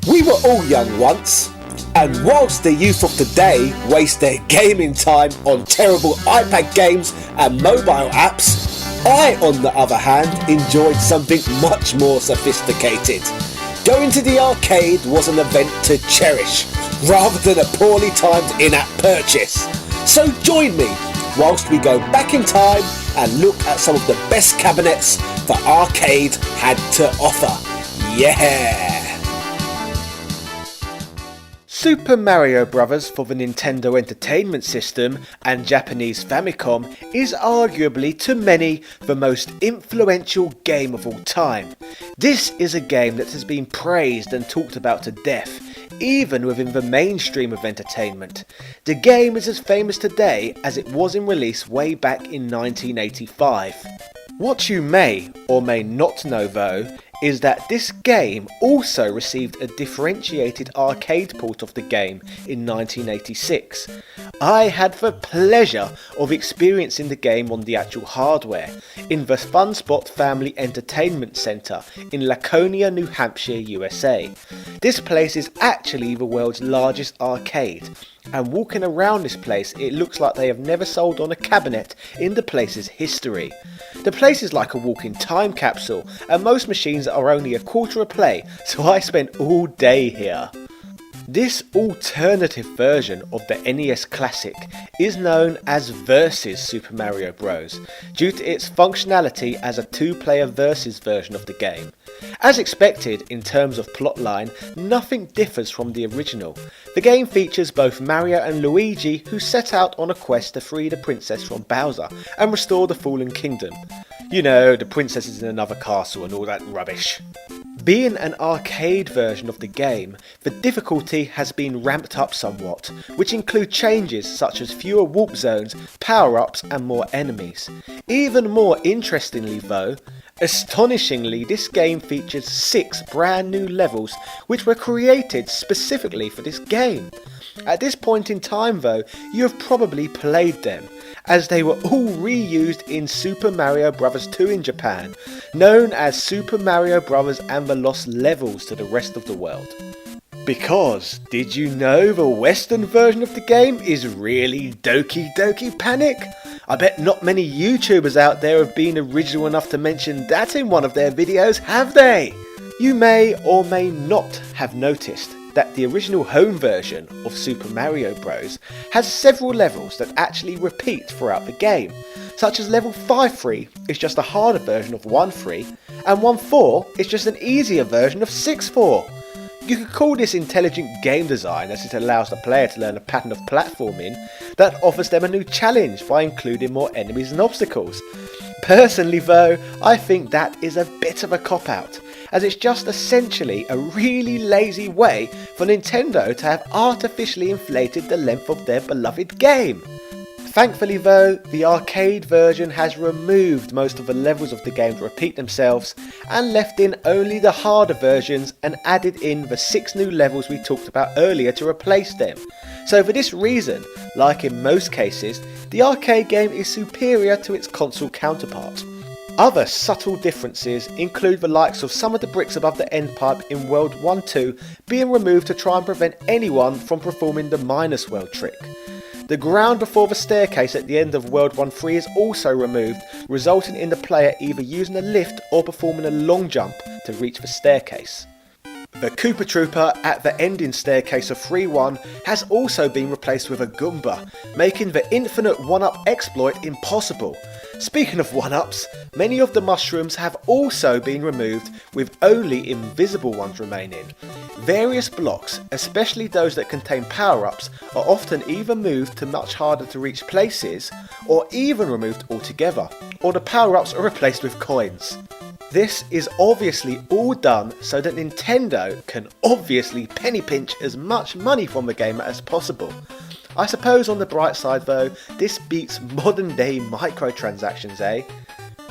We were all young once, and whilst the youth of today waste their gaming time on terrible iPad games and mobile apps, I, on the other hand, enjoyed something much more sophisticated. Going to the arcade was an event to cherish, rather than a poorly timed in-app purchase. So join me whilst we go back in time and look at some of the best cabinets the arcade had to offer. Yeah! Super Mario Bros. For the Nintendo Entertainment System and Japanese Famicom is arguably to many the most influential game of all time. This is a game that has been praised and talked about to death, even within the mainstream of entertainment. The game is as famous today as it was in release way back in 1985. What you may or may not know though is that this game also received a differentiated arcade port of the game in 1986. I had the pleasure of experiencing the game on the actual hardware in the Funspot Family Entertainment Center in Laconia, New Hampshire, USA. This place is actually the world's largest arcade, and walking around this place it looks like they have never sold on a cabinet in the place's history. The place is like a walking time capsule, and most machines are only a quarter a play, so I spent all day here. This alternative version of the NES Classic is known as Versus Super Mario Bros. Due to its functionality as a two-player versus version of the game. As expected, in terms of plotline, nothing differs from the original. The game features both Mario and Luigi, who set out on a quest to free the princess from Bowser and restore the fallen kingdom. You know, the princess is in another castle and all that rubbish. Being an arcade version of the game, the difficulty has been ramped up somewhat, which include changes such as fewer warp zones, power-ups and more enemies. Even more interestingly though, astonishingly this game features 6 brand new levels which were created specifically for this game. At this point in time though, you have probably played them, as they were all reused in Super Mario Bros. 2 in Japan, known as Super Mario Bros. And the Lost Levels to the rest of the world. Because, did you know the Western version of the game is really Doki Doki Panic? I bet not many YouTubers out there have been original enough to mention that in one of their videos, have they? You may or may not have noticed that the original home version of Super Mario Bros. Has several levels that actually repeat throughout the game, such as level 5-3 is just a harder version of 1-3, and 1-4 is just an easier version of 6-4. You could call this intelligent game design as it allows the player to learn a pattern of platforming that offers them a new challenge by including more enemies and obstacles. Personally though, I think that is a bit of a cop-out, as it's just essentially a really lazy way for Nintendo to have artificially inflated the length of their beloved game. Thankfully though, the arcade version has removed most of the levels of the game to repeat themselves and left in only the harder versions and added in the 6 new levels we talked about earlier to replace them. So for this reason, like in most cases, the arcade game is superior to its console counterpart. Other subtle differences include the likes of some of the bricks above the end pipe in World 1-2 being removed to try and prevent anyone from performing the minus world trick. The ground before the staircase at the end of World 1-3 is also removed, resulting in the player either using a lift or performing a long jump to reach the staircase. The Koopa Trooper at the ending staircase of 3-1 has also been replaced with a Goomba, making the infinite 1-up exploit impossible. Speaking of 1-ups, many of the mushrooms have also been removed, with only invisible ones remaining. Various blocks, especially those that contain power-ups, are often either moved to much harder to reach places, or even removed altogether, or the power-ups are replaced with coins. This is obviously all done so that Nintendo can obviously penny pinch as much money from the gamer as possible. I suppose on the bright side though, this beats modern day microtransactions, eh?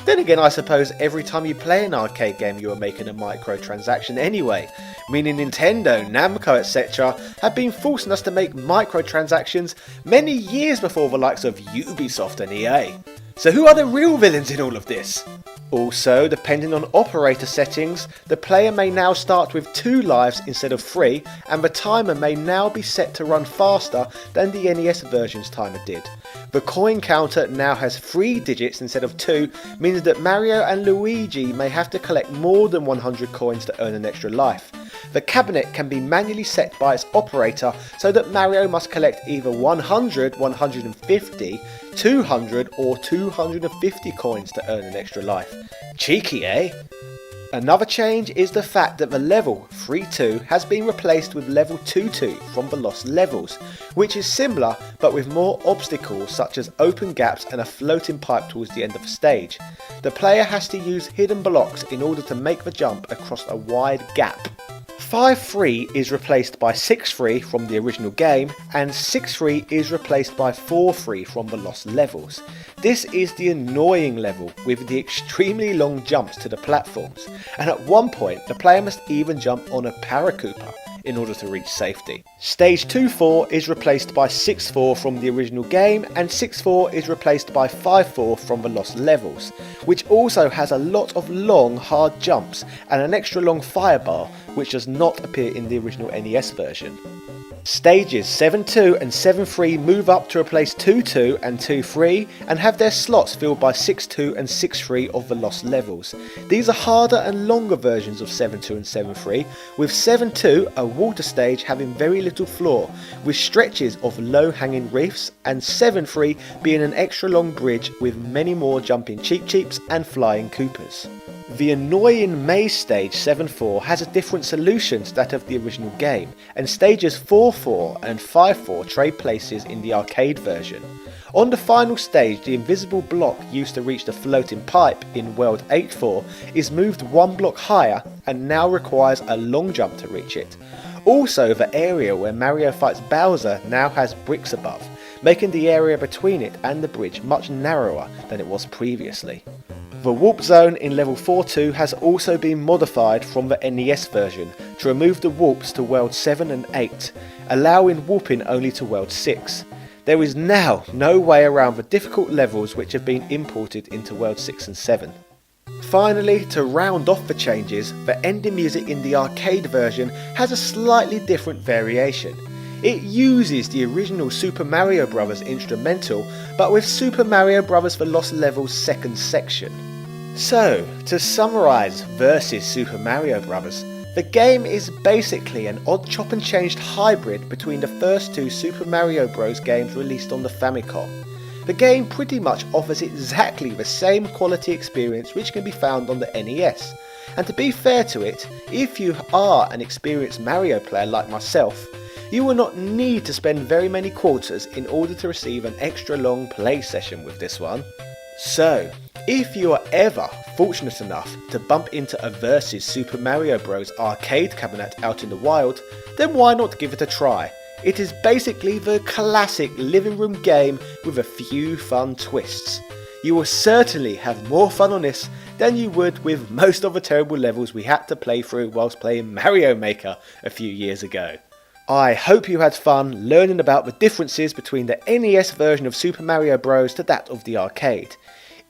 Then again, I suppose every time you play an arcade game you are making a microtransaction anyway, meaning Nintendo, Namco etc. have been forcing us to make microtransactions many years before the likes of Ubisoft and EA. So who are the real villains in all of this? Also, depending on operator settings, the player may now start with 2 lives instead of 3, and the timer may now be set to run faster than the NES version's timer did. The coin counter now has 3 digits instead of 2, meaning that Mario and Luigi may have to collect more than 100 coins to earn an extra life. The cabinet can be manually set by its operator so that Mario must collect either 100, 150, 200 or 250 coins to earn an extra life. Cheeky, eh? Another change is the fact that the level 3-2 has been replaced with level 2-2 from the Lost Levels, which is similar but with more obstacles such as open gaps and a floating pipe towards the end of the stage. The player has to use hidden blocks in order to make the jump across a wide gap. 5-3 is replaced by 6-3 from the original game, and 6-3 is replaced by 4-3 from the Lost Levels. This is the annoying level with the extremely long jumps to the platforms, and at one point the player must even jump on a Paracooper in order to reach safety. Stage 2-4 is replaced by 6-4 from the original game, and 6-4 is replaced by 5-4 from the Lost Levels, which also has a lot of long hard jumps and an extra long firebar which does not appear in the original NES version. Stages 7-2 and 7-3 move up to replace 2-2 and 2-3 and have their slots filled by 6-2 and 6-3 of the Lost Levels. These are harder and longer versions of 7-2 and 7-3, with 7-2, a water stage, having very little floor, with stretches of low-hanging reefs, and 7-3 being an extra long bridge with many more jumping Cheep Cheeps and flying Koopas. The annoying maze stage 7-4 has a different solution to that of the original game, and stages 4-4 and 5-4 trade places in the arcade version. On the final stage, the invisible block used to reach the floating pipe in World 8-4 is moved 1 block higher and now requires a long jump to reach it. Also, the area where Mario fights Bowser now has bricks above, making the area between it and the bridge much narrower than it was previously. The warp zone in level 4-2 has also been modified from the NES version to remove the warps to World 7 and 8, allowing warping only to World 6. There is now no way around the difficult levels which have been imported into World 6 and 7. Finally, to round off the changes, the ending music in the arcade version has a slightly different variation. It uses the original Super Mario Bros. Instrumental, but with Super Mario Bros. The Lost Levels second section. So, to summarise versus Super Mario Bros., the game is basically an odd chop and changed hybrid between the first 2 Super Mario Bros. Games released on the Famicom. The game pretty much offers exactly the same quality experience which can be found on the NES. And to be fair to it, if you are an experienced Mario player like myself, you will not need to spend very many quarters in order to receive an extra long play session with this one. So, if you are ever fortunate enough to bump into a Versus Super Mario Bros. Arcade cabinet out in the wild, then why not give it a try? It is basically the classic living room game with a few fun twists. You will certainly have more fun on this than you would with most of the terrible levels we had to play through whilst playing Mario Maker a few years ago. I hope you had fun learning about the differences between the NES version of Super Mario Bros. To that of the arcade.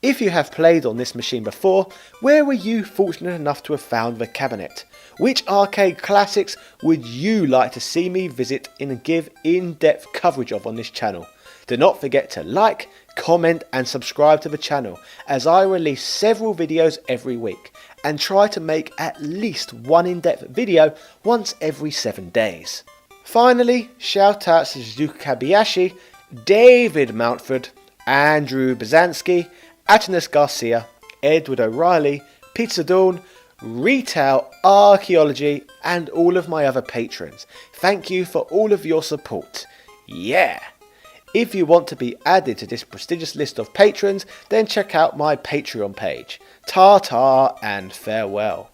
If you have played on this machine before, where were you fortunate enough to have found the cabinet? Which arcade classics would you like to see me visit and give in-depth coverage of on this channel? Do not forget to like, comment and subscribe to the channel, as I release several videos every week and try to make at least one in-depth video once every 7 days. Finally, shout out to Suzuki Kabayashi, David Mountford, Andrew Bazanski, Atanas Garcia, Edward O'Reilly, Pizza Dawn, Retail Archaeology and all of my other patrons. Thank you for all of your support. Yeah! If you want to be added to this prestigious list of patrons, then check out my Patreon page. Ta-ta and farewell.